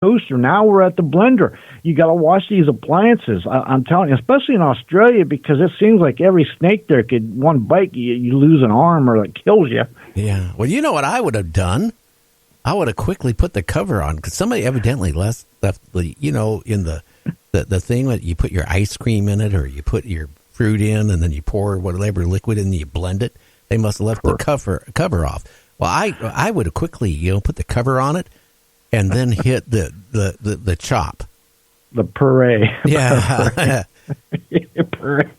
toaster. Now we're at the blender. You got to watch these appliances. I'm telling you, especially in Australia, because it seems like every snake there could, one bite, you lose an arm or it kills you. Yeah. Well, you know what I would have done? I would have quickly put the cover on, because somebody evidently left the, in the thing that you put your ice cream in it, or you put your fruit in and then you pour whatever liquid in and you blend it. They must have left the cover off. Well, I would have quickly, put the cover on it and then hit the chop. The puree. Yeah. Puree.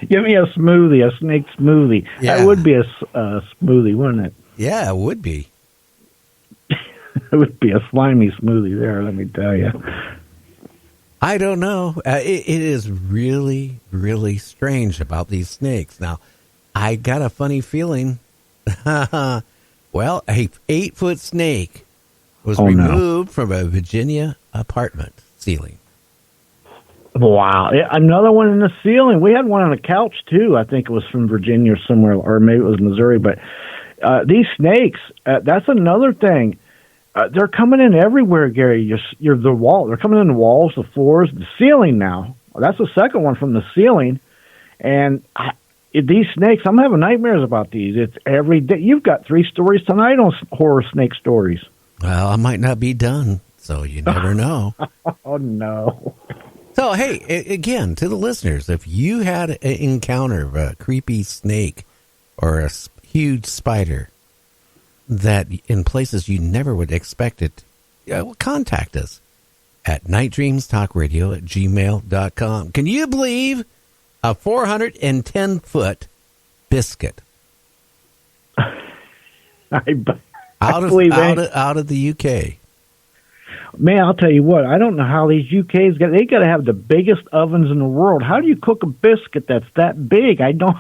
Give me a smoothie, a snake smoothie. Yeah. That would be a smoothie, wouldn't it? Yeah, it would be. It would be a slimy smoothie there, let me tell you. I don't know. It is really, really strange about these snakes. Now, I got a funny feeling. Well, a 8-foot snake was removed from a Virginia apartment ceiling. Wow. Another one in the ceiling. We had one on the couch, too. I think it was from Virginia or somewhere, or maybe it was Missouri. But these snakes, that's another thing. They're coming in everywhere, Gary. You're the wall. They're coming in the walls, the floors, the ceiling now. That's the second one from the ceiling. And these snakes, I'm having nightmares about these. It's every day. You've got 3 stories tonight on horror snake stories. Well, I might not be done, so you never know. Oh, no. So, hey, again, to the listeners, if you had an encounter of a creepy snake or a huge spider that in places you never would expect it, contact us at nightdreamstalkradio@gmail.com. Can you believe a 410-foot biscuit out of the UK? Man, I'll tell you what, I don't know how these UKs they got to have the biggest ovens in the world. How do you cook a biscuit that's that big? I don't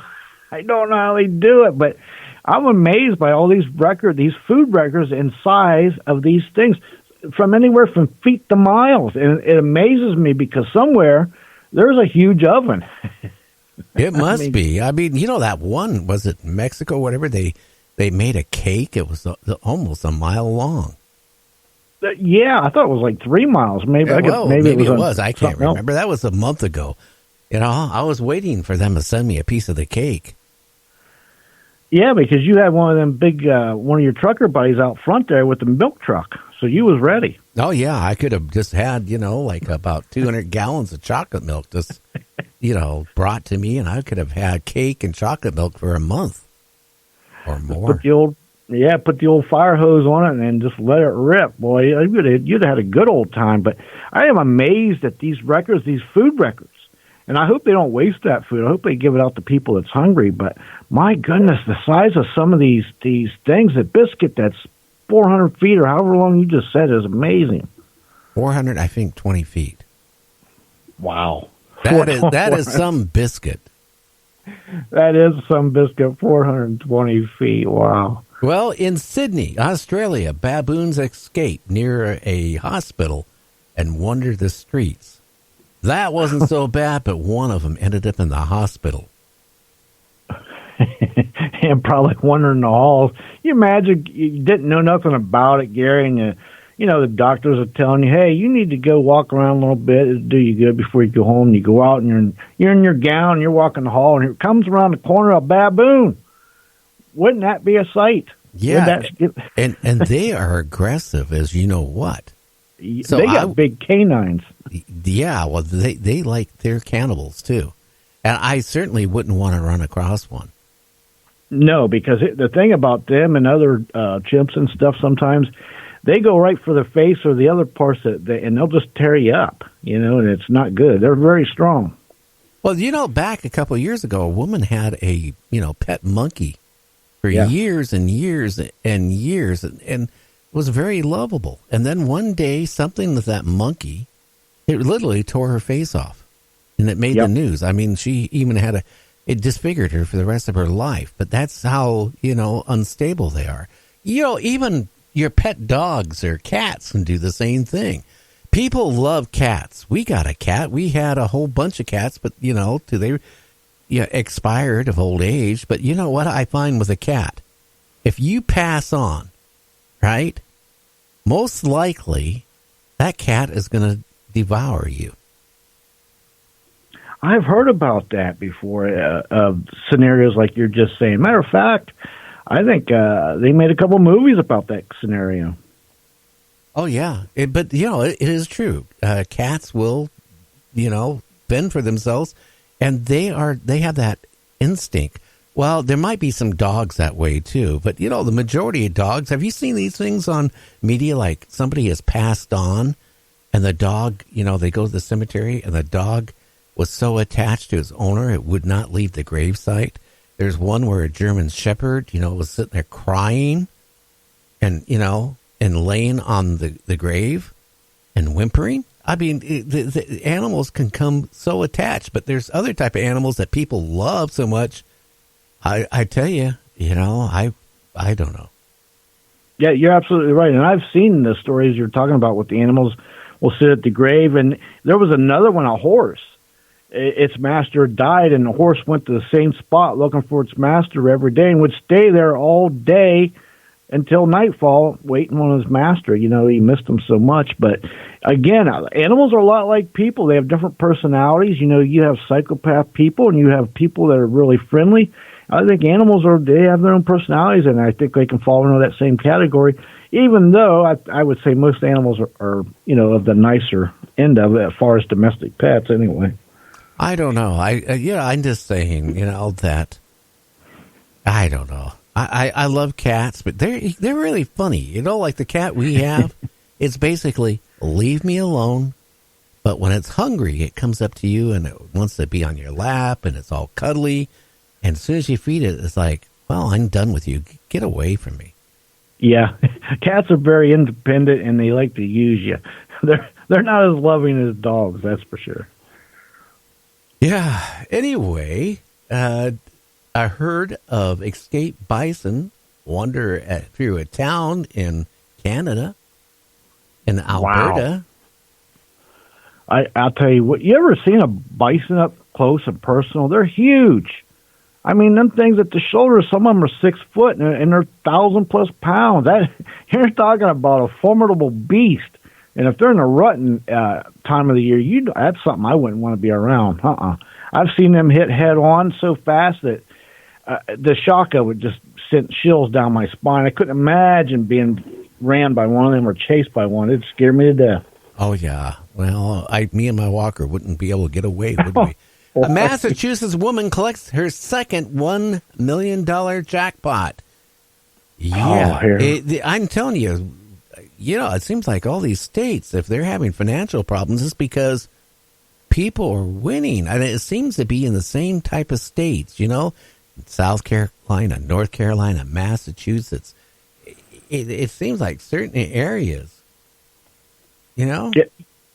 know how they do it, but I'm amazed by all these food records and size of these things, from anywhere from feet to miles. And it amazes me because somewhere there's a huge oven. It must be. I mean, that one, was it Mexico, whatever, they made a cake. It was almost a mile long. Yeah, I thought it was like 3 miles. Maybe it was. I can't remember. That was a month ago. I was waiting for them to send me a piece of the cake. Yeah, because you had one of them big, one of your trucker buddies out front there with the milk truck, so you was ready. Oh, yeah, I could have just had, like about 200 gallons of chocolate milk just, brought to me, and I could have had cake and chocolate milk for a month or more. Put the old fire hose on it and just let it rip. Boy, you'd have had a good old time. But I am amazed at these records, these food records. And I hope they don't waste that food. I hope they give it out to people that's hungry. But my goodness, the size of some of these things, that biscuit that's 400 feet or however long you just said, is amazing. 400, I think, 20 feet. Wow. That is some biscuit. That is some biscuit, 420 feet. Wow. Well, in Sydney, Australia, baboons escape near a hospital and wander the streets. That wasn't so bad, but one of them ended up in the hospital. And probably wandering the halls. You imagine you didn't know nothing about it, Gary, and the doctors are telling you, hey, you need to go walk around a little bit. It'll do you good before you go home. You go out and you're in your gown, you're walking the hall, and here comes around the corner a baboon. Wouldn't that be a sight? Yeah, and they are aggressive as you know what. So they got big canines. Yeah, well, they're cannibals too. And I certainly wouldn't want to run across one. No, because the thing about them and other chimps and stuff, sometimes they go right for the face or the other parts and they'll just tear you up, and it's not good. They're very strong. Well, back a couple of years ago, a woman had a, pet monkey for years and years and years and was very lovable. And then one day, something with that monkey, it literally tore her face off. And it made the news. I mean, she even it disfigured her for the rest of her life. But that's how, unstable they are. Even your pet dogs or cats can do the same thing. People love cats. We got a cat. We had a whole bunch of cats, but, they expired of old age. But you know what I find with a cat? If you pass on, right, most likely that cat is going to devour you. I've heard about that before, scenarios like you're just saying. Matter of fact, I think they made a couple movies about that scenario. Oh, yeah. But, it is true. Cats will, fend for themselves, and they have that instinct. Well, there might be some dogs that way, too. But, the majority of dogs, have you seen these things on media, like somebody has passed on, and the dog, they go to the cemetery, and the dog was so attached to his owner, it would not leave the gravesite. There's one where a German Shepherd, was sitting there crying and laying on the grave and whimpering. I mean, the animals can come so attached, but there's other type of animals that people love so much. I tell you, I don't know. Yeah, you're absolutely right. And I've seen the stories you're talking about with the animals will sit at the grave. And there was another one, a horse. Its master died, and the horse went to the same spot looking for its master every day and would stay there all day until nightfall waiting on his master. He missed him so much. But again, animals are a lot like people. They have different personalities. You have psychopath people and you have people that are really friendly. I think animals they have their own personalities, and I think they can fall into that same category, even though I would say most animals are of the nicer end of it as far as domestic pets anyway. I don't know. I'm just saying, that I don't know. I love cats, but they're really funny. Like the cat we have, it's basically leave me alone. But when it's hungry, it comes up to you and it wants to be on your lap and it's all cuddly. And as soon as you feed it, it's like, well, I'm done with you. Get away from me. Yeah, cats are very independent and they like to use you. They're not as loving as dogs, that's for sure. Yeah. Anyway, a herd of escaped bison wander through a town in Canada, in Alberta. Wow. I'll tell you what. You ever seen a bison up close and personal? They're huge. I mean, them things at the shoulder, some of them are 6 foot and they're 1,000+ pounds. You're talking about a formidable beast. And if they're in the rutting time of the year, that's something I wouldn't want to be around. I've seen them hit head on so fast that the shock of it just sent chills down my spine. I couldn't imagine being ran by one of them or chased by one. It'd scare me to death. Oh, yeah. Well, me and my walker wouldn't be able to get away, would we? A Massachusetts woman collects her second $1 million jackpot. Yeah. I'm telling you, it seems like all these states, if they're having financial problems, it's because people are winning. And it seems to be in the same type of states, South Carolina, North Carolina, Massachusetts. It seems like certain areas,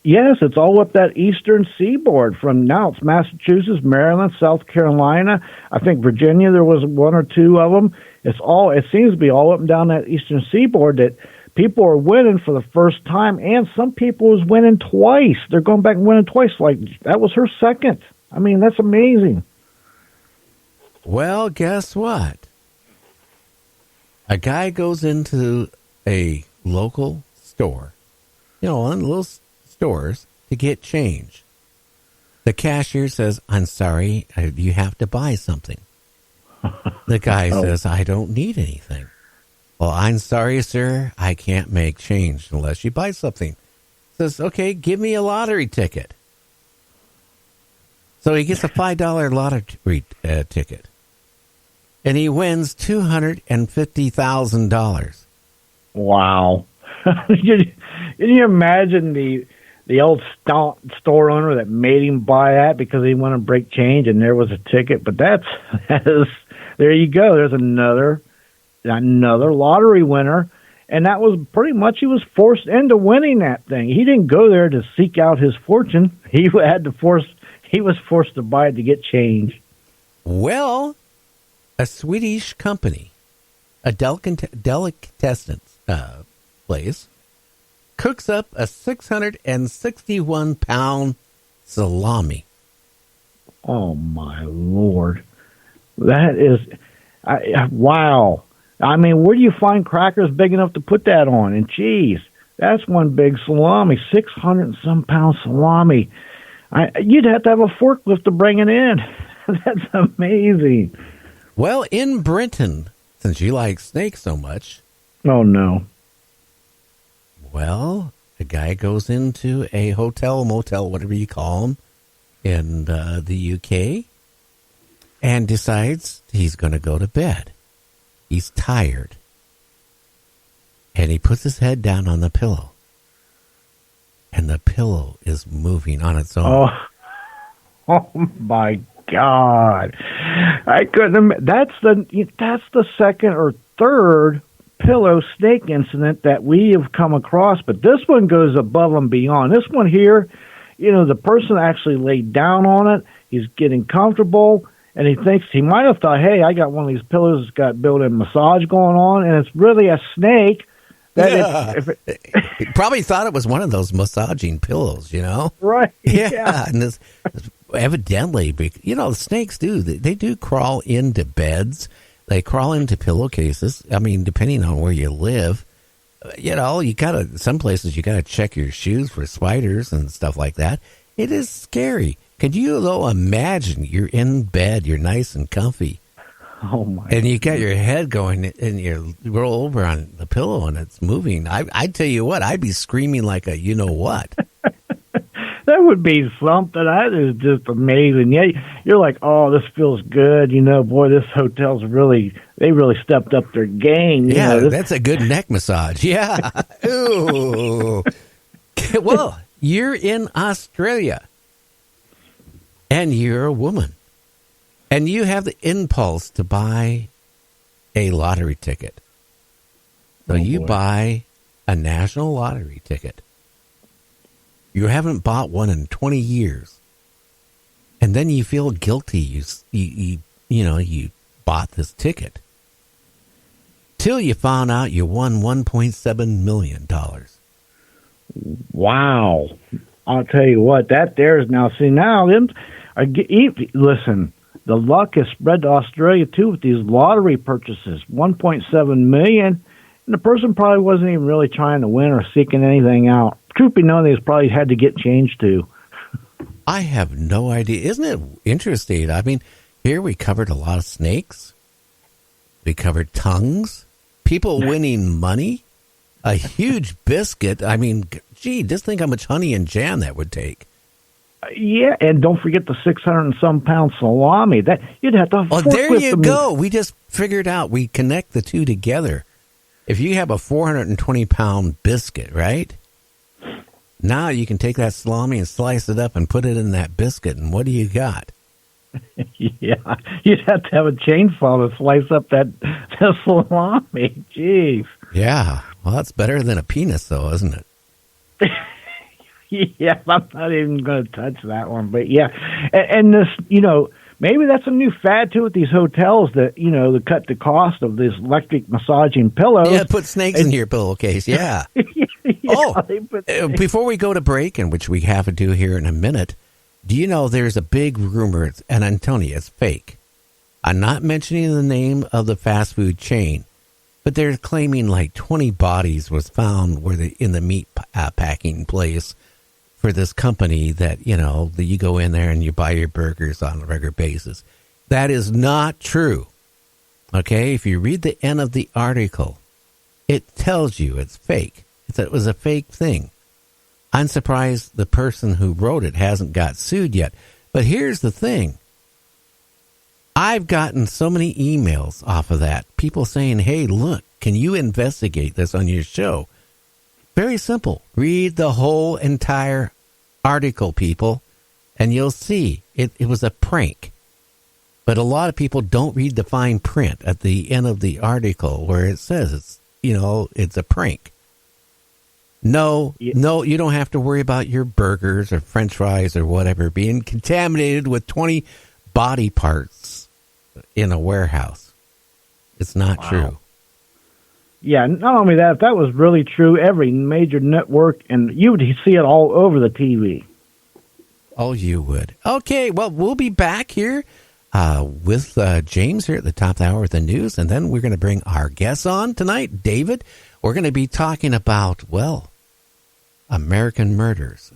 Yes, it's all up that eastern seaboard. From now, it's Massachusetts, Maryland, South Carolina. I think Virginia, there was one or two of them. It seems to be all up and down that eastern seaboard that people are winning for the first time, and some people is winning twice. They're going back and winning twice. Like, that was her second. I mean, that's amazing. Well, guess what? A guy goes into a local store, one of the little stores, to get change. The cashier says, I'm sorry, you have to buy something. The guy says, I don't need anything. Well, I'm sorry, sir, I can't make change unless you buy something. Says, okay, give me a lottery ticket. So he gets a $5 lottery ticket. And he wins $250,000. Wow. Can you imagine the old store owner that made him buy that because he wanted to break change and there was a ticket? But that is, there you go. There's another lottery winner. And that was pretty much, he was forced into winning that thing. He didn't go there to seek out his fortune. He was forced to buy it to get change. Well, a Swedish company, a delicatessen place, cooks up a 661-pound salami. Oh, my Lord. That is, wow. I mean, where do you find crackers big enough to put that on? And cheese. That's one big salami, 600 and some pound salami. You'd have to have a forklift to bring it in. That's amazing. Well, in Britain, since you like snakes so much. Oh, no. Well, a guy goes into a hotel, motel, whatever you call them, in the UK, and decides he's going to go to bed. He's tired. And he puts his head down on the pillow. And the pillow is moving on its own. Oh my God. I couldn't. That's the second or third pillow snake incident that we have come across, but this one goes above and beyond. This one here, the person actually laid down on it. He's getting comfortable, and he might have thought, hey, I got one of these pillows that's got built-in massage going on, and it's really a snake. He probably thought it was one of those massaging pillows, Right. Yeah. And evidently, the snakes they do crawl into beds. They crawl into pillowcases. I mean, depending on where you live, some places you gotta check your shoes for spiders and stuff like that. It is scary. Could you, though, imagine you're in bed, you're nice and comfy. Oh my! And you got your head going, and you roll over on the pillow, and it's moving. I tell you what, I'd be screaming like a what. That would be something. That is just amazing. Yeah, you're like, oh, this feels good. Boy, this hotel's really stepped up their game. Yeah, that's a good neck massage. Yeah. Ooh. Well, you're in Australia, and you're a woman. And you have the impulse to buy a lottery ticket. So you buy a national lottery ticket. You haven't bought one in 20 years. And then you feel guilty. You bought this ticket. Till you found out you won $1.7 million. Wow. I'll tell you what, that there's now. See, now, listen. The luck has spread to Australia, too, with these lottery purchases, $1.7 million, and the person probably wasn't even really trying to win or seeking anything out. Truth be known, they probably had to get changed, too. I have no idea. Isn't it interesting? I mean, here we covered a lot of snakes. We covered tongues, people winning money, a huge biscuit. I mean, gee, just think how much honey and jam that would take. Yeah, and don't forget the 600 and some pound salami. That you'd have to. Oh, there you go. We just figured out. We connect the two together. If you have a 420-pound biscuit, right? Now you can take that salami and slice it up and put it in that biscuit, and what do you got? Yeah, you'd have to have a chainsaw to slice up that salami. Jeez. Yeah, well, that's better than a penis, though, isn't it? Yeah, I'm not even going to touch that one. But yeah, and this, maybe that's a new fad too with these hotels that, to cut the cost of these electric massaging pillows. Yeah, put snakes in your pillowcase. Yeah. Before we go to break, and which we have to do here in a minute, do you know there's a big rumor, and I'm telling you, it's fake. I'm not mentioning the name of the fast food chain, but they're claiming like 20 bodies was found in the meat packing place for this company that, that you go in there and you buy your burgers on a regular basis. That is not true. Okay? If you read the end of the article, it tells you it's fake. It was a fake thing. I'm surprised the person who wrote it hasn't got sued yet. But here's the thing. I've gotten so many emails off of that. People saying, hey, look, can you investigate this on your show? Very simple. Read the whole entire article, people, and you'll see it was a prank. But a lot of people don't read the fine print at the end of the article where it says it's a prank. No, you don't have to worry about your burgers or French fries or whatever being contaminated with 20 body parts in a warehouse. It's not true. Yeah, not only that, if that was really true, every major network, and you would see it all over the TV. Oh, you would. Okay, well, we'll be back here with James here at the top of the hour with the news, and then we're going to bring our guest on tonight, David. We're going to be talking about, American Murders.